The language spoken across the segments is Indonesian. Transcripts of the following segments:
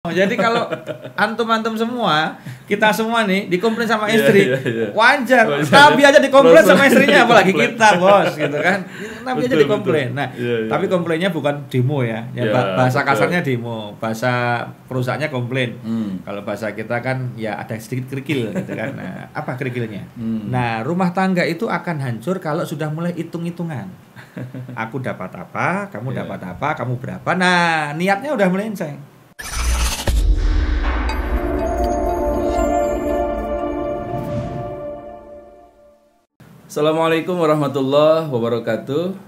Jadi kalau antum-antum semua, kita semua nih dikomplain sama istri, wajar. Nabi aja dikomplain sama istrinya, apalagi kita, bos, gitu kan. Nabi aja dikomplain. Nah, tapi komplainnya bukan demo ya. Bahasa kasarnya demo, bahasa perusahaannya komplain. Kalau bahasa kita kan ya ada sedikit kerikil, gitu kan. Nah, apa kerikilnya? Nah, rumah tangga itu akan hancur kalau sudah mulai hitung-hitungan. Aku dapat apa, kamu dapat apa, kamu berapa. Nah, niatnya udah melenceng. Assalamualaikum warahmatullahi wabarakatuh.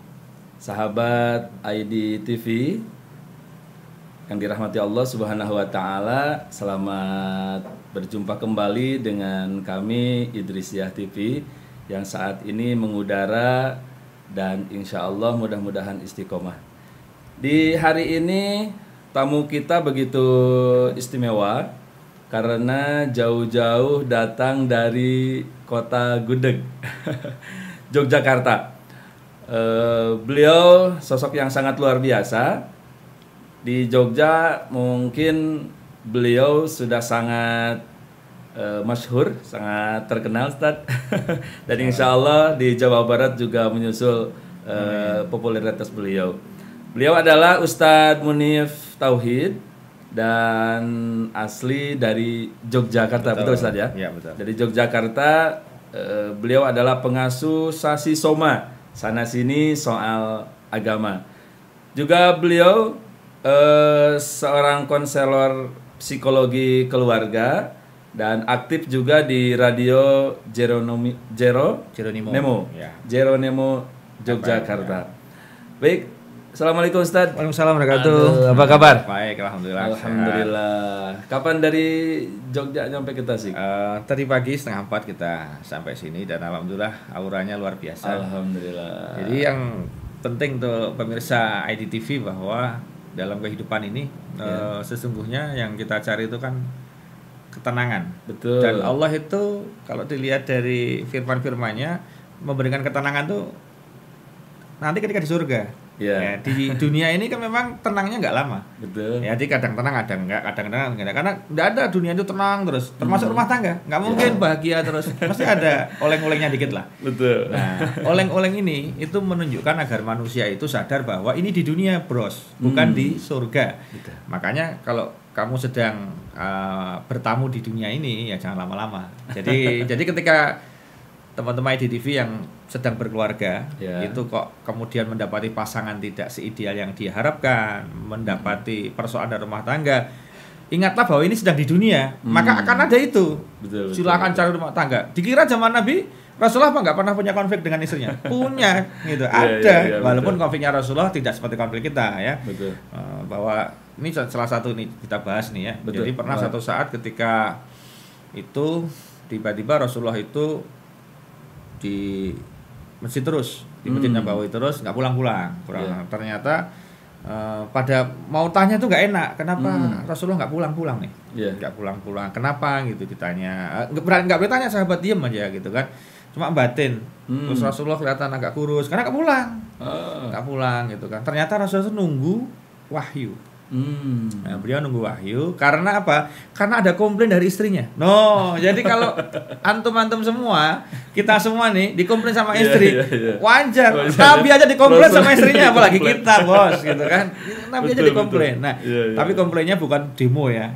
Sahabat ID TV yang dirahmati Allah Subhanahu wa taala, selamat berjumpa kembali dengan kami Idrisiyah TV yang saat ini mengudara dan insya Allah mudah-mudahan istiqomah. Di hari ini tamu kita begitu istimewa karena jauh-jauh datang dari kota Gudeg, Yogyakarta. Beliau sosok yang sangat luar biasa. Di Jogja mungkin beliau sudah sangat masyhur, sangat terkenal, Ustaz. Dan insya Allah di Jawa Barat juga menyusul popularitas beliau. Beliau adalah Ustadz Munif Tauhid dan asli dari Yogyakarta, betul Ustaz ya? Iya, betul. Dari Yogyakarta, beliau adalah pengasuh Sasi Soma, sana sini soal agama. Juga beliau seorang konselor psikologi keluarga dan aktif juga di radio Jeronimo Ya. Jeronimo Yogyakarta. Baik. Assalamualaikum Ustaz. Waalaikumsalam warahmatullahi wabarakatuh. Apa kabar? Baik, alhamdulillah. Alhamdulillah. Kapan dari Jogja sampai ke Tasik? Tadi pagi 3:30 kita sampai sini dan alhamdulillah auranya luar biasa. Alhamdulillah. Jadi yang penting untuk pemirsa IDTV bahwa dalam kehidupan ini sesungguhnya yang kita cari itu kan ketenangan. Betul. Dan Allah itu kalau dilihat dari firman-firmannya memberikan ketenangan tuh nanti ketika di surga. Ya, di dunia ini kan memang tenangnya nggak lama. Betul. Ya, jadi kadang tenang, kadang tenang enggak. Karena nggak ada dunia itu tenang terus. Termasuk rumah tangga, nggak mungkin bahagia terus. Pasti ada oleng-olengnya dikit lah. Betul. Nah, oleng-oleng ini itu menunjukkan agar manusia itu sadar bahwa ini di dunia, bros, bukan di surga. Betul. Makanya kalau kamu sedang bertamu di dunia ini, ya jangan lama-lama. Jadi ketika teman-teman IDTV yang sedang berkeluarga itu kok kemudian mendapati pasangan tidak seideal yang diharapkan, mendapati persoalan rumah tangga, ingatlah bahwa ini sedang di dunia, maka akan ada itu. Betul, silakan cari rumah tangga. Dikira zaman Nabi Rasulullah nggak pernah punya konflik dengan istrinya? Punya, gitu. Ada. Walaupun konfliknya Rasulullah tidak seperti konflik kita ya. Betul. Bahwa ini salah satu nih kita bahas nih ya. Betul. Jadi pernah satu saat ketika itu tiba-tiba Rasulullah itu di masjid terus, di Masjid Nabawi terus, nggak pulang-pulang. Ternyata pada mau tanya tuh nggak enak, kenapa Rasulullah nggak pulang-pulang nih? Nggak pulang-pulang, kenapa gitu ditanya. Nggak boleh tanya, sahabat diem aja gitu kan. Cuma batin. Terus Rasulullah kelihatan agak kurus, karena nggak pulang, nggak pulang gitu kan. Ternyata Rasulullah itu nunggu wahyu. Nah, beliau nunggu wahyu karena apa? Karena ada komplain dari istrinya. No, jadi kalau antum-antum semua, kita semua nih dikomplain sama istri, wajar. Nabi aja dikomplain sama istrinya, apalagi kita, bos, gitu kan. Nabi aja dikomplain. Nah, tapi komplainnya bukan demo ya.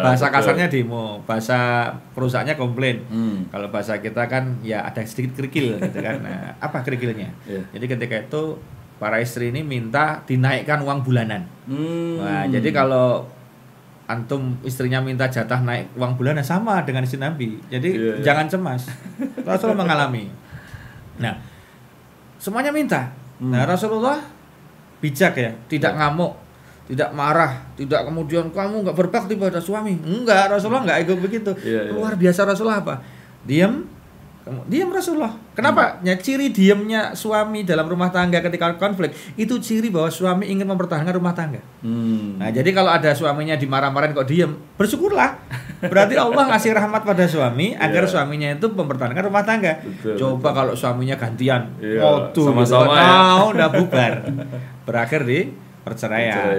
Bahasa kasarnya demo, bahasa perusahaannya komplain. Kalau bahasa kita kan ya ada sedikit kerikil, gitu kan. Nah, apa kerikilnya? Jadi ketika itu para istri ini minta dinaikkan uang bulanan. Nah, jadi kalau antum istrinya minta jatah naik uang bulanan sama dengan istri Nabi. Jadi jangan cemas. Rasulullah mengalami. Nah, semuanya minta. Nah, Rasulullah bijak ya, tidak ngamuk, tidak marah, tidak kemudian kamu nggak berbakti pada suami. Enggak, Rasulullah nggak ego begitu. Luar biasa Rasulullah apa? Diam Rasulullah. Kenapa? Ya, ciri diamnya suami dalam rumah tangga ketika konflik itu ciri bahwa suami ingin mempertahankan rumah tangga. Nah, jadi kalau ada suaminya dimarah-marahin kok diam, bersyukurlah. Berarti Allah ngasih rahmat pada suami agar suaminya itu mempertahankan rumah tangga. Coba kalau suaminya gantian, sama-sama ya. udah bubar. Berakhir di perceraian.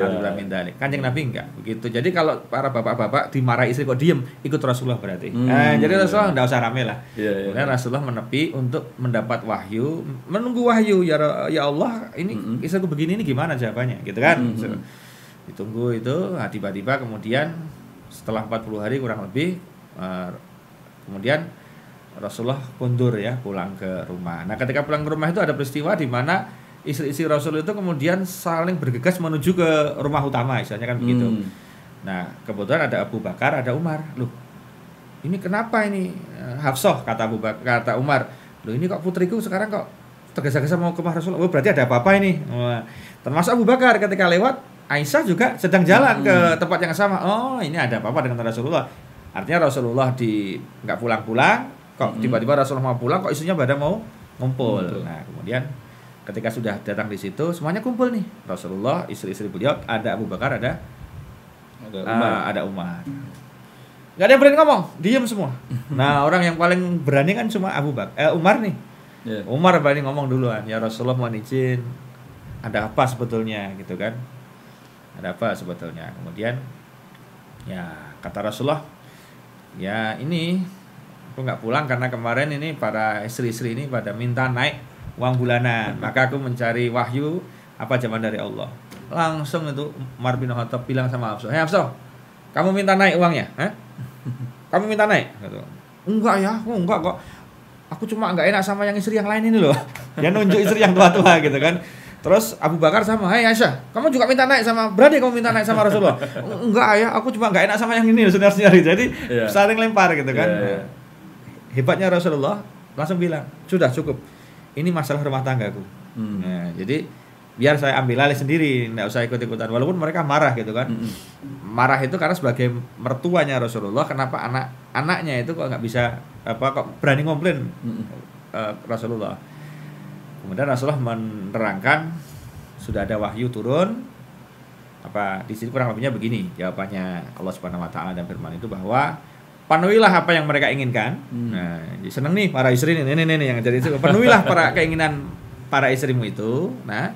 Kanjeng Nabi enggak begitu. Jadi kalau para bapak-bapak dimarahi istri kok diem, ikut Rasulullah berarti. Jadi Rasulullah enggak usah rame lah. Kemudian Rasulullah menepi untuk mendapat wahyu, menunggu wahyu. Ya Allah, ini istriku begini, ini gimana jawabannya, gitu kan? Ditunggu itu, tiba-tiba kemudian setelah 40 hari kurang lebih, kemudian Rasulullah mundur ya, pulang ke rumah. Nah, ketika pulang ke rumah itu ada peristiwa di mana istri-istri Rasul itu kemudian saling bergegas menuju ke rumah utama, istilahnya kan begitu. Nah, kebetulan ada Abu Bakar, ada Umar. Loh, ini kenapa ini? Hafsah, kata kata Umar. Loh, ini kok putriku sekarang kok tergesa-gesa mau ke rumah Rasul? Oh, berarti ada apa-apa ini? Termasuk Abu Bakar ketika lewat, Aisyah juga sedang jalan ke tempat yang sama. Oh, ini ada apa-apa dengan Rasulullah. Artinya Rasulullah nggak pulang-pulang, kok tiba-tiba Rasulullah mau pulang, kok istrinya pada mau ngumpul. Nah, kemudian ketika sudah datang di situ, semuanya kumpul nih. Rasulullah, istri-istri beliau, ada Abu Bakar, ada Umar. Gak ada yang berani ngomong, diam semua. Nah, orang yang paling berani kan cuma Umar nih. Umar berani ngomong duluan. Ya Rasulullah, mohon izin, ada apa sebetulnya, gitu kan? Ada apa sebetulnya? Kemudian, ya kata Rasulullah, ya ini aku nggak pulang karena kemarin ini para istri-istri ini pada minta naik uang bulanan, maka aku mencari wahyu apa jawaban dari Allah. Langsung itu Umar bin Khattab bilang sama Hafsah, "Hei Hafsah, kamu minta naik uangnya? Kamu minta naik?" Gitu. "Enggak ya, enggak kok. Aku cuma enggak enak sama yang istri yang lain ini loh." Dia nunjuk istri yang tua-tua gitu kan. Terus Abu Bakar sama, "Hei Aisyah, kamu juga minta naik sama, berani kamu minta naik sama Rasulullah?" "Enggak ya, aku cuma enggak enak sama yang ini, senior-senior." Jadi saling lempar gitu kan. Hebatnya Rasulullah langsung bilang, "Sudah cukup. Ini masalah rumah tanggaku." Nah, jadi biar saya ambil alih sendiri, nggak usah ikut-ikutan. Walaupun mereka marah gitu kan. Marah itu karena sebagai mertuanya Rasulullah, kenapa anaknya itu kok nggak bisa kok berani komplain Rasulullah. Kemudian Rasulullah menerangkan, sudah ada wahyu turun. Di sini kurang lebihnya begini jawabannya Allah Subhanahu wa taala dan firman itu bahwa penuhilah apa yang mereka inginkan. Nah, seneng nih para istri ini yang jadi itu. Penuhilah para keinginan para istrimu itu. Nah,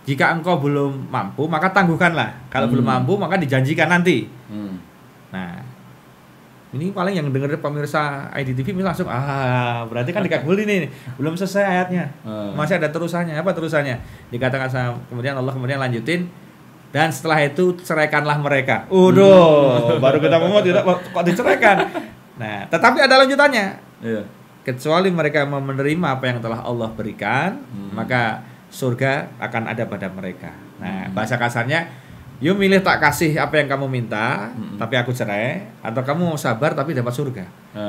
jika engkau belum mampu, maka tangguhkanlah. Kalau belum mampu, maka dijanjikan nanti. Nah, ini paling yang denger pemirsa IDTV langsung, berarti kan dikabuli nih. Belum selesai ayatnya. Masih ada terusannya. Apa terusannya? Dikatakan sama kemudian Allah kemudian lanjutin, dan setelah itu ceraikanlah mereka. Baru kita ngomong tidak kok diceraikan. Nah, tetapi ada lanjutannya. Kecuali mereka mau menerima apa yang telah Allah berikan, maka surga akan ada pada mereka. Nah, bahasa kasarnya, you milih tak kasih apa yang kamu minta, tapi aku cerai, atau kamu mau sabar tapi dapat surga.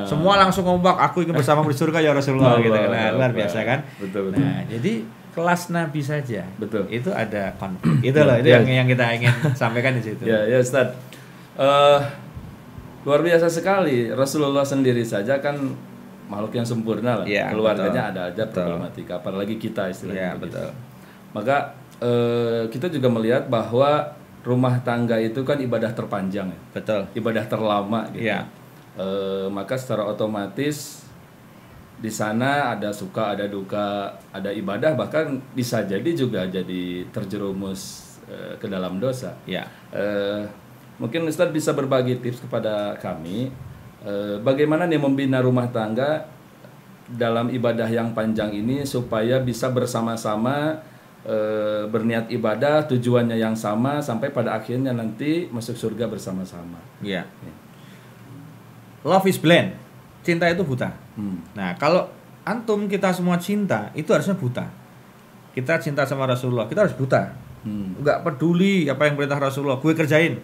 Semua langsung ngomong, aku ingin bersama di surga ya Rasulullah gitu. Nah, luar biasa kan? Betul. Nah, jadi kelas Nabi saja, betul. Itu ada konflik. Itu loh, itu yang kita ingin sampaikan di situ. Ya Ustaz. Luar biasa sekali. Rasulullah sendiri saja kan makhluk yang sempurna lah. Ya, keluarganya betul. Ada aja problematika, apalagi kita istilahnya. Ya, betul. Maka kita juga melihat bahwa rumah tangga itu kan ibadah terpanjang ya. Betul. Ibadah terlama gitu. Ya. Maka secara otomatis di sana ada suka, ada duka, ada ibadah, bahkan bisa jadi juga jadi terjerumus ke dalam dosa. Ya. Mungkin Ustadz bisa berbagi tips kepada kami, bagaimana nih membina rumah tangga dalam ibadah yang panjang ini supaya bisa bersama-sama berniat ibadah, tujuannya yang sama sampai pada akhirnya nanti masuk surga bersama-sama. Ya. Love is blind. Cinta itu buta. Nah, kalau antum kita semua cinta, itu harusnya buta. Kita cinta sama Rasulullah, kita harus buta. Enggak peduli apa yang perintah Rasulullah, gue kerjain.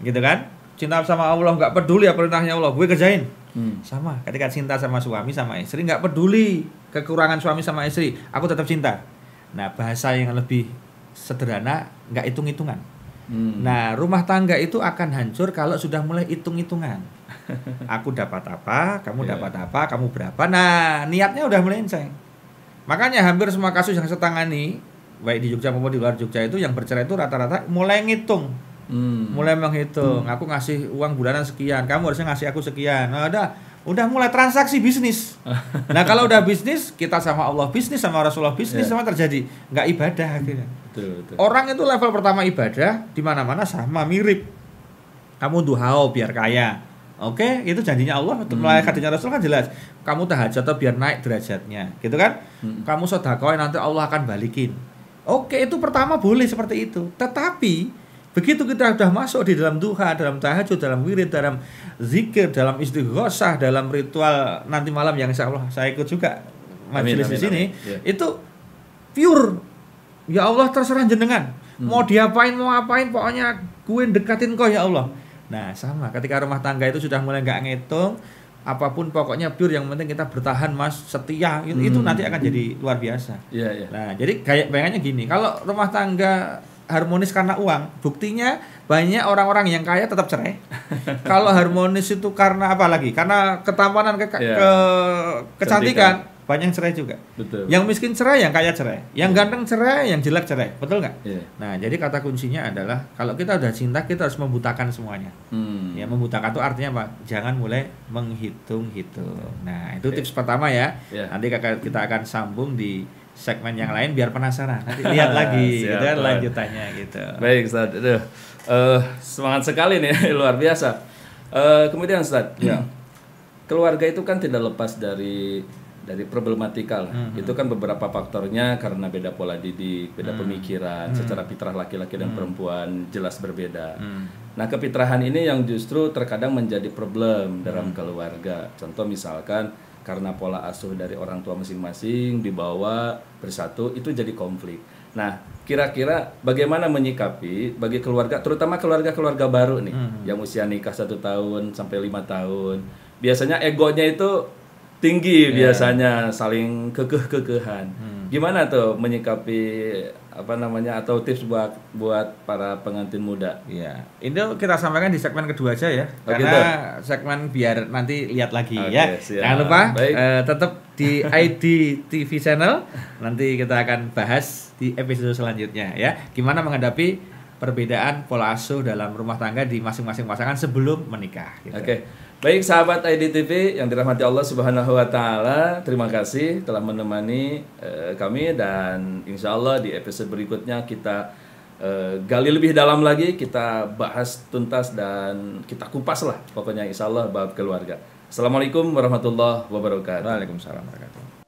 Gitu kan? Cinta sama Allah, enggak peduli apa perintahnya Allah, gue kerjain. Sama, ketika cinta sama suami sama istri, enggak peduli kekurangan suami sama istri, aku tetap cinta. Nah, bahasa yang lebih sederhana, enggak hitung-hitungan. Nah, rumah tangga itu akan hancur kalau sudah mulai hitung-hitungan. Aku dapat apa, kamu dapat apa, kamu berapa. Nah, niatnya udah melenceng. Makanya hampir semua kasus yang saya tangani, baik di Jogja maupun di luar Jogja itu, yang bercerai itu rata-rata mulai ngitung. Mulai menghitung, aku ngasih uang bulanan sekian, kamu harusnya ngasih aku sekian. Nah, udah mulai transaksi bisnis. Nah, kalau udah bisnis, kita sama Allah bisnis, sama Rasulullah bisnis, sama terjadi nggak ibadah akhirnya. Betul. Orang itu level pertama ibadah di mana-mana sama mirip. Kamu duhao biar kaya. Oke, itu janjinya Allah untuk melayani hadisnya Rasul kan jelas. Kamu tahajud atau biar naik derajatnya, gitu kan? Kamu sedekah nanti Allah akan balikin. Oke, itu pertama boleh seperti itu. Tetapi begitu kita sudah masuk di dalam duha, dalam tahajud, dalam wirid, dalam zikir, dalam istighosah, dalam ritual nanti malam yang insya Allah saya ikut juga majelis di sini, itu pure. Ya Allah terserah jenengan. Mau diapain, mau apain, pokoknya gue dekatin kau ya Allah. Nah sama, ketika rumah tangga itu sudah mulai nggak ngitung, apapun pokoknya pure, yang penting kita bertahan mas, setia, itu nanti akan jadi luar biasa. Nah jadi kayak bayangannya gini, kalau rumah tangga harmonis karena uang, buktinya banyak orang-orang yang kaya tetap cerai. Kalau harmonis itu karena apa lagi? Karena ketampanan, kecantikan, banyak yang cerai juga. Betul. Yang miskin cerai, yang kaya cerai, yang ganteng cerai, yang jelek cerai, betul nggak? Nah jadi kata kuncinya adalah kalau kita udah cinta kita harus membutakan semuanya. Ya membutakan itu artinya apa? Jangan mulai menghitung-hitung. Nah itu tips pertama ya. Nanti kita akan sambung di segmen yang lain biar penasaran. Nanti lihat lagi gitu kan lanjutannya gitu. Baik Ustaz. Semangat sekali nih luar biasa. Kemudian Ustaz, keluarga itu kan tidak lepas dari problematika lah. Itu kan beberapa faktornya karena beda pola didik, beda pemikiran, secara fitrah laki-laki dan perempuan jelas berbeda. Nah, kefitrahan ini yang justru terkadang menjadi problem dalam keluarga. Contoh misalkan karena pola asuh dari orang tua masing-masing dibawa bersatu, itu jadi konflik. Nah, kira-kira bagaimana menyikapi bagi keluarga, terutama keluarga-keluarga baru nih, yang usia nikah 1 tahun sampai 5 tahun, biasanya egonya itu tinggi, biasanya saling kekeh-kekehan. Gimana tuh menyikapi atau tips buat para pengantin muda? Itu kita sampaikan di segmen kedua aja ya, karena segmen biar nanti lihat lagi ya. Siap. Jangan lupa tetap di ID TV channel, nanti kita akan bahas di episode selanjutnya ya. Gimana menghadapi perbedaan pola asuh dalam rumah tangga di masing-masing pasangan sebelum menikah. Gitu. Baik sahabat IDTV yang dirahmati Allah Subhanahu wa taala, terima kasih telah menemani kami, dan insya Allah di episode berikutnya kita gali lebih dalam lagi, kita bahas tuntas dan kita kupas lah pokoknya insya Allah bab keluarga. Assalamualaikum warahmatullahi wabarakatuh. Waalaikumsalam warahmatullahi wabarakatuh.